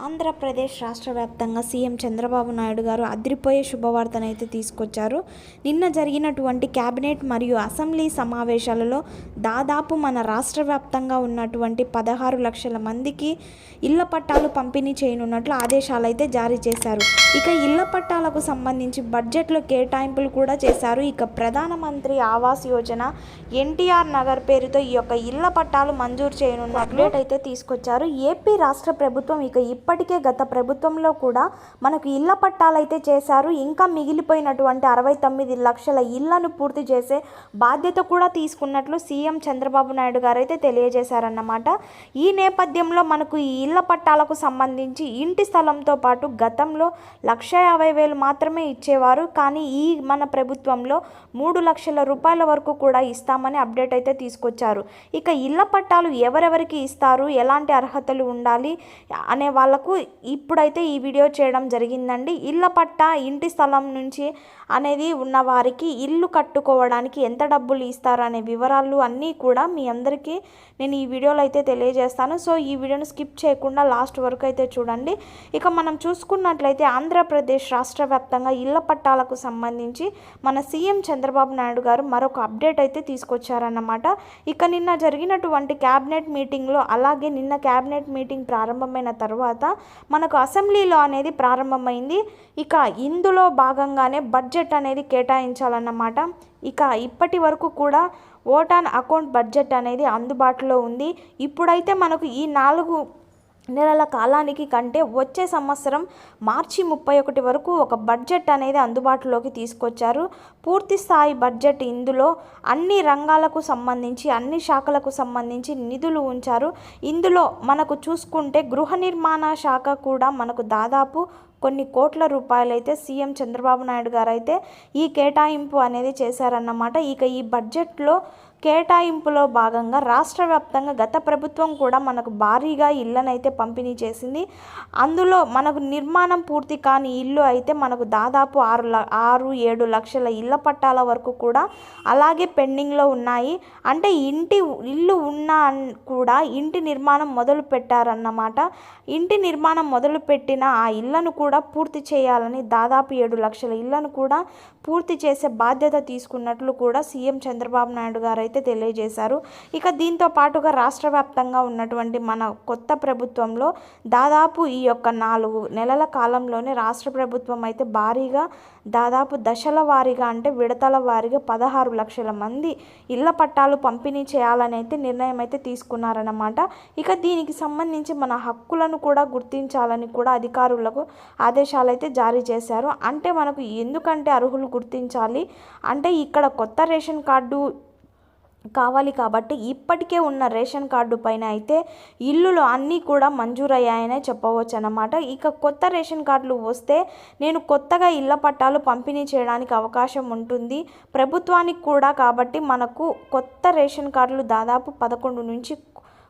ఆంధ్రప్రదేశ్ రాష్ట్ర వ్యాప్తంగా సీఎం చంద్రబాబు నాయుడు గారు అదిరిపోయే శుభవార్తనైతే తీసుకొచ్చారు. నిన్న జరిగినటువంటి కేబినెట్ మరియు అసెంబ్లీ సమావేశాలలో దాదాపు మన రాష్ట్ర వ్యాప్తంగా ఉన్నటువంటి 16 లక్షల మందికి ఇళ్ల పట్టాలు పంపిణీ చేయనున్నట్లు ఆదేశాలు అయితే జారీ చేశారు. ఇక ఇళ్ల పట్టాలకు సంబంధించి బడ్జెట్లో కేటాయింపులు కూడా చేశారు. ఇక ప్రధానమంత్రి ఆవాస్ యోజన ఎన్టీఆర్ నగర్ పేరుతో ఈ యొక్క ఇళ్ల పట్టాలు మంజూరు చేయనున్న అప్డేట్ అయితే తీసుకొచ్చారు. ఏపీ రాష్ట్ర ప్రభుత్వం ఇప్పటికే గత ప్రభుత్వంలో కూడా మనకు ఇళ్ల పట్టాలైతే చేశారు. ఇంకా మిగిలిపోయినటువంటి 69 లక్షల ఇళ్లను పూర్తి చేసే బాధ్యత కూడా తీసుకున్నట్లు సీఎం చంద్రబాబు నాయుడు గారు అయితే తెలియజేశారన్నమాట. ఈ నేపథ్యంలో మనకు ఈ ఇళ్ల పట్టాలకు సంబంధించి ఇంటి స్థలంతో పాటు గతంలో 1,50,000 మాత్రమే ఇచ్చేవారు. కానీ ఈ మన ప్రభుత్వంలో 3 లక్షల రూపాయల వరకు కూడా ఇస్తామని అప్డేట్ అయితే తీసుకొచ్చారు. ఇక ఇళ్ల పట్టాలు ఎవరెవరికి ఇస్తారు, ఎలాంటి అర్హతలు ఉండాలి అనే వాళ్ళకు ఇప్పుడైతే ఈ వీడియో చేయడం జరిగిందండి. ఇళ్ల పట్టా ఇంటి స్థలం నుంచి అనేది ఉన్న వారికి ఇల్లు కట్టుకోవడానికి ఎంత డబ్బులు ఇస్తారు అనే వివరాలు అన్నీ కూడా మీ అందరికీ నేను ఈ వీడియోలో అయితే తెలియజేస్తాను. సో ఈ వీడియోను స్కిప్ చేయకుండా లాస్ట్ వరకు అయితే చూడండి. ఇక మనం చూసుకున్నట్లయితే ఆంధ్రప్రదేశ్ రాష్ట్ర వ్యాప్తంగా ఇళ్ల పట్టాలకు సంబంధించి మన సీఎం చంద్రబాబు నాయుడు గారు మరొక అప్డేట్ అయితే తీసుకొచ్చారన్నమాట. ఇక నిన్న జరిగినటువంటి క్యాబినెట్ మీటింగ్లో, అలాగే నిన్న క్యాబినెట్ మీటింగ్ ప్రారంభమైన తర్వాత మనకు అసెంబ్లీలో అనేది ప్రారంభమైంది. ఇక ఇందులో భాగంగానే బడ్జెట్ అనేది కేటాయించాలన్నమాట. ఇక ఇప్పటి వరకు కూడా ఓట్ ఆన్ అకౌంట్ బడ్జెట్ అనేది అందుబాటులో ఉంది. ఇప్పుడైతే మనకు ఈ 4 నెలల కాలానికి కంటే వచ్చే సంవత్సరం మార్చి 31 వరకు ఒక బడ్జెట్ అనేది అందుబాటులోకి తీసుకొచ్చారు. పూర్తి స్థాయి బడ్జెట్ ఇందులో అన్ని రంగాలకు సంబంధించి, అన్ని శాఖలకు సంబంధించి నిధులు ఉంచారు. ఇందులో మనకు చూసుకుంటే గృహ నిర్మాణ శాఖ కూడా మనకు దాదాపు కొన్ని కోట్ల రూపాయలైతే సీఎం చంద్రబాబు నాయుడు గారు అయితే ఈ కేటాయింపు అనేది చేశారన్నమాట. ఇక ఈ బడ్జెట్లో కేటాయింపులో భాగంగా రాష్ట్ర వ్యాప్తంగా గత ప్రభుత్వం కూడా మనకు భారీగా ఇళ్ళనైతే పంపిణీ చేసింది. అందులో మనకు నిర్మాణం పూర్తి కాని ఇల్లు అయితే మనకు దాదాపు 6-7 లక్షల ఇళ్ల పట్టాల వరకు కూడా అలాగే పెండింగ్లో ఉన్నాయి. అంటే ఇల్లు ఉన్నా కూడా ఇంటి నిర్మాణం మొదలు పెట్టారన్నమాట. ఇంటి నిర్మాణం మొదలుపెట్టిన ఆ ఇళ్లను కూడా పూర్తి చేయాలని దాదాపు 7 లక్షల ఇళ్లను కూడా పూర్తి చేసే బాధ్యత తీసుకున్నట్లు కూడా సీఎం చంద్రబాబు నాయుడు గారు అయితే తెలియజేశారు. ఇక దీంతో పాటుగా రాష్ట్ర వ్యాప్తంగా ఉన్నటువంటి మన కొత్త ప్రభుత్వంలో దాదాపు ఈ యొక్క 4 నెలల కాలంలోనే రాష్ట్ర ప్రభుత్వం అయితే భారీగా దాదాపు దశల వారీగా, అంటే విడతల వారీగా 16 లక్షల మంది ఇళ్ల పట్టాలు పంపిణీ చేయాలని అయితే నిర్ణయం అయితే తీసుకున్నారన్నమాట. ఇక దీనికి సంబంధించి మన హక్కులను కూడా గుర్తించాలని కూడా అధికారులకు ఆదేశాలు అయితే జారీ చేశారు. అంటే మనకు ఎందుకంటే అర్హులు గుర్తించాలి అంటే ఇక్కడ కొత్త రేషన్ కార్డు కావాలి కాబట్టి ఇప్పటికే ఉన్న రేషన్ కార్డు పైన అయితే ఇల్లులు అన్నీ కూడా మంజూరయ్యాయనే చెప్పవచ్చు అన్నమాట. ఇక కొత్త రేషన్ కార్డులు వస్తే నేను కొత్తగా ఇళ్ల పట్టాలు పంపిణీ చేయడానికి అవకాశం ఉంటుంది ప్రభుత్వానికి కూడా. కాబట్టి మనకు కొత్త రేషన్ కార్డులు దాదాపు 11 నుంచి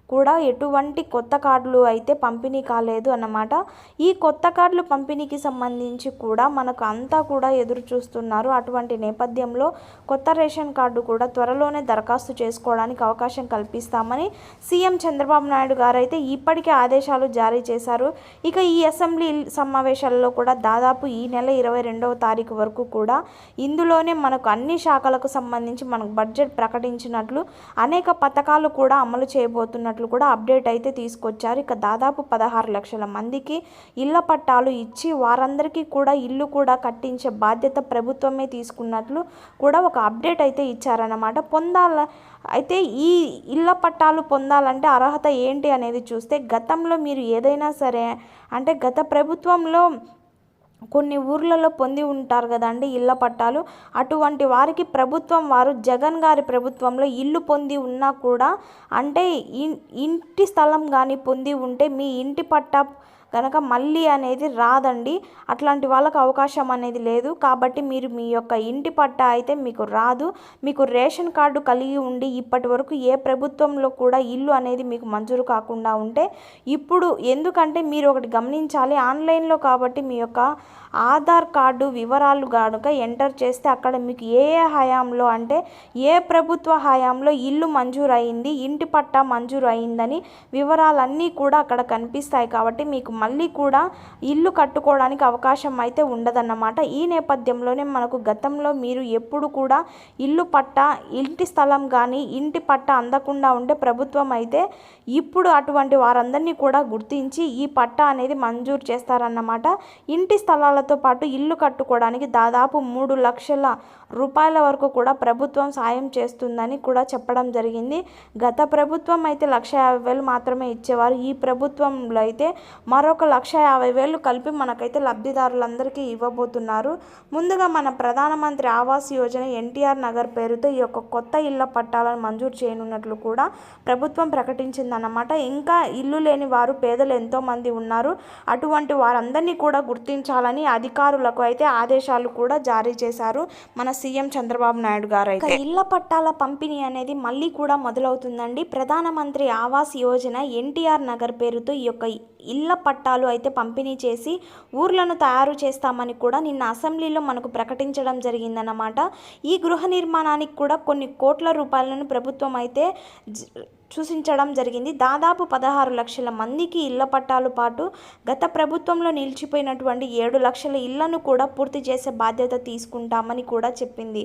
కూడా ఎటువంటి కొత్త కార్డులు అయితే పంపిణీ కాలేదు అన్నమాట. ఈ కొత్త కార్డులు పంపిణీకి సంబంధించి కూడా మనకు అంతా కూడా ఎదురు చూస్తున్నారు. అటువంటి నేపథ్యంలో కొత్త రేషన్ కార్డు కూడా త్వరలోనే దరఖాస్తు చేసుకోవడానికి అవకాశం కల్పిస్తామని సీఎం చంద్రబాబు నాయుడు గారు అయితే ఇప్పటికే ఆదేశాలు జారీ చేశారు. ఇక ఈ అసెంబ్లీ సమావేశాల్లో కూడా దాదాపు ఈ నెల 22వ తారీఖు వరకు కూడా ఇందులోనే మనకు అన్ని శాఖలకు సంబంధించి మనకు బడ్జెట్ ప్రకటించినట్లు, అనేక పథకాలు కూడా అమలు చేయబోతున్నట్లు కూడా అప్డేట్ అయితే తీసుకొచ్చారు. ఇక దాదాపు 16 లక్షల మందికి ఇళ్ల పట్టాలు ఇచ్చి వారందరికీ కూడా ఇల్లు కూడా కట్టించే బాధ్యత ప్రభుత్వమే తీసుకున్నట్లు కూడా ఒక అప్డేట్ అయితే ఇచ్చారన్నమాట. అయితే ఈ ఇళ్ల పట్టాలు పొందాలంటే అర్హత ఏంటి అనేది చూస్తే, గతంలో మీరు ఏదైనా సరే అంటే గత ప్రభుత్వంలో కొన్ని ఊర్లలో పొంది ఉంటారు కదండి ఇళ్ల పట్టాలు. అటువంటి వారికి ప్రభుత్వం వారు జగన్ గారి ప్రభుత్వంలో ఇల్లు పొంది ఉన్నా కూడా, అంటే ఇంటి స్థలం కానీ పొంది ఉంటే మీ ఇంటి పట్టా కనుక మళ్ళీ అనేది రాదండి. అట్లాంటి వాళ్ళకు అవకాశం అనేది లేదు. కాబట్టి మీరు మీ యొక్క ఇంటి పట్టా అయితే మీకు రాదు. మీకు రేషన్ కార్డు కలిగి ఉండి ఇప్పటి వరకు ఏ ప్రభుత్వంలో కూడా ఇల్లు అనేది మీకు మంజూరు కాకుండా ఉంటే, ఇప్పుడు ఎందుకంటే మీరు ఒకటి గమనించాలి, ఆన్లైన్లో కాబట్టి మీ యొక్క ఆధార్ కార్డు వివరాలు కనుక ఎంటర్ చేస్తే అక్కడ మీకు ఏ హయాంలో అంటే ఏ ప్రభుత్వ హయాంలో ఇల్లు మంజూరు అయింది, ఇంటి పట్టా మంజూరు అయిందని వివరాలన్నీ కూడా అక్కడ కనిపిస్తాయి. కాబట్టి మీకు మళ్ళీ కూడా ఇల్లు కట్టుకోవడానికి అవకాశం అయితే ఉండదన్నమాట. ఈ నేపథ్యంలోనే మనకు గతంలో మీరు ఎప్పుడు కూడా ఇల్లు పట్టా, ఇంటి స్థలం కానీ ఇంటి పట్టా అందకుండా ఉండే ప్రభుత్వం అయితే ఇప్పుడు అటువంటి వారందరినీ కూడా గుర్తించి ఈ పట్టా అనేది మంజూరు చేస్తారన్నమాట. ఇంటి స్థలాలతో పాటు ఇల్లు కట్టుకోవడానికి దాదాపు 3 లక్షల రూపాయల వరకు కూడా ప్రభుత్వం సాయం చేస్తుందని కూడా చెప్పడం జరిగింది. గత ప్రభుత్వం అయితే 1,50,000 మాత్రమే ఇచ్చేవారు. ఈ ప్రభుత్వంలో అయితే మరొక 1,50,000 కలిపి మనకైతే లబ్ధిదారులందరికీ ఇవ్వబోతున్నారు. ముందుగా మన ప్రధానమంత్రి ఆవాస్ యోజన ఎన్టీఆర్ నగర్ పేరుతో ఈ యొక్క కొత్త ఇళ్ల పట్టాలను మంజూరు చేయనున్నట్లు కూడా ప్రభుత్వం ప్రకటించిందన్నమాట. ఇంకా ఇల్లు లేని వారు పేదలు ఎంతోమంది ఉన్నారు. అటువంటి వారందరినీ కూడా గుర్తించాలని అధికారులకు అయితే ఆదేశాలు కూడా జారీ చేశారు మన సీఎం చంద్రబాబు నాయుడు గారు. అయితే ఇళ్ల పట్టాల పంపిణీ అనేది మళ్ళీ కూడా మొదలవుతుందండి. ప్రధానమంత్రి ఆవాస్ యోజన ఎన్టీఆర్ నగర్ పేరుతో ఈ యొక్క ఇళ్ల పట్టాలు అయితే పంపిణీ చేసి ఊర్లను తయారు చేస్తామని కూడా నిన్న అసెంబ్లీలో మనకు ప్రకటించడం జరిగిందన్నమాట. ఈ గృహ నిర్మాణానికి కూడా కొన్ని కోట్ల రూపాయలను ప్రభుత్వం అయితే సూచించడం జరిగింది. దాదాపు 16 లక్షల మందికి ఇళ్ల పట్టాలు పాటు గత ప్రభుత్వంలో నిలిచిపోయినటువంటి 7 లక్షల ఇళ్లను కూడా పూర్తి చేసే బాధ్యత తీసుకుంటామని కూడా చెప్పింది.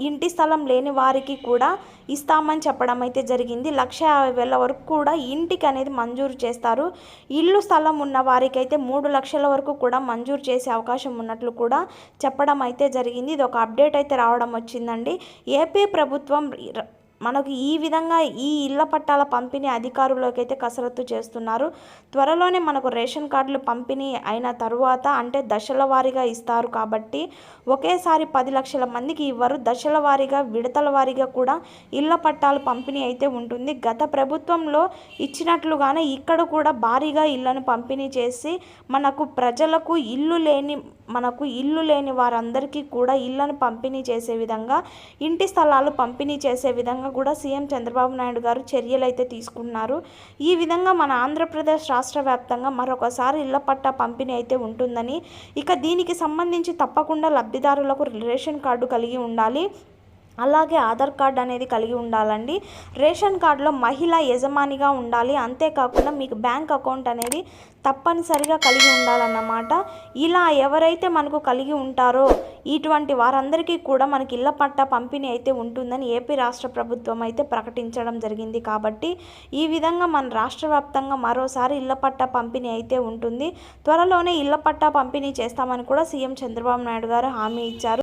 ఇంటి స్థలం లేని వారికి కూడా ఇస్తామని చెప్పడం అయితే జరిగింది. 1,50,000 వరకు కూడా ఇంటికి అనేది మంజూరు చేస్తారు. ఇల్లు స్థలం ఉన్న వారికి అయితే 3 లక్షల వరకు కూడా మంజూరు చేసే అవకాశం ఉన్నట్లు కూడా చెప్పడం అయితే జరిగింది. ఇది ఒక అప్డేట్ అయితే రావడం వచ్చిందండి. ఏపీ ప్రభుత్వం మనకు ఈ విధంగా ఈ ఇళ్ల పట్టాల పంపిణీ అధికారులకు అయితే కసరత్తు చేస్తున్నారు. త్వరలోనే మనకు రేషన్ కార్డులు పంపిణీ అయిన తరువాత అంటే దశల వారీగా ఇస్తారు కాబట్టి ఒకేసారి 10 లక్షల మందికి ఇవ్వరు. దశల వారీగా, విడతల వారీగా కూడా ఇళ్ల పట్టాలు పంపిణీ అయితే ఉంటుంది. గత ప్రభుత్వంలో ఇచ్చినట్లుగానే ఇక్కడ కూడా భారీగా ఇళ్లను పంపిణీ చేసి మనకు ప్రజలకు ఇల్లు లేని వారందరికీ కూడా ఇళ్లను పంపిణీ చేసే విధంగా, ఇంటి స్థలాలు పంపిణీ చేసే విధంగా కూడా సీఎం చంద్రబాబు నాయుడు గారు చర్యలు అయితే తీసుకున్నారు. ఈ విధంగా మన ఆంధ్రప్రదేశ్ రాష్ట్ర వ్యాప్తంగా మరొకసారి ఇళ్ల పట్టా పంపిణీ అయితే ఉంటుందని, ఇక దీనికి సంబంధించి తప్పకుండా లబ్ధిదారులకు రేషన్ కార్డు కలిగి ఉండాలి. అలాగే ఆధార్ కార్డు అనేది కలిగి ఉండాలండి. రేషన్ కార్డులో మహిళ యజమానిగా ఉండాలి. అంతేకాకుండా మీకు బ్యాంక్ అకౌంట్ అనేది తప్పనిసరిగా కలిగి ఉండాలన్నమాట. ఇలా ఎవరైతే మనకు కలిగి ఉంటారో ఇటువంటి వారందరికీ కూడా మనకి ఇళ్ల పట్టా పంపిణీ అయితే ఉంటుందని ఏపీ రాష్ట్ర ప్రభుత్వం అయితే ప్రకటించడం జరిగింది. కాబట్టి ఈ విధంగా మన రాష్ట్ర వ్యాప్తంగా మరోసారి ఇళ్ల పట్టా పంపిణీ అయితే ఉంటుంది. త్వరలోనే ఇళ్ల పట్టా పంపిణీ చేస్తామని కూడా సీఎం చంద్రబాబు నాయుడు గారు హామీ ఇచ్చారు.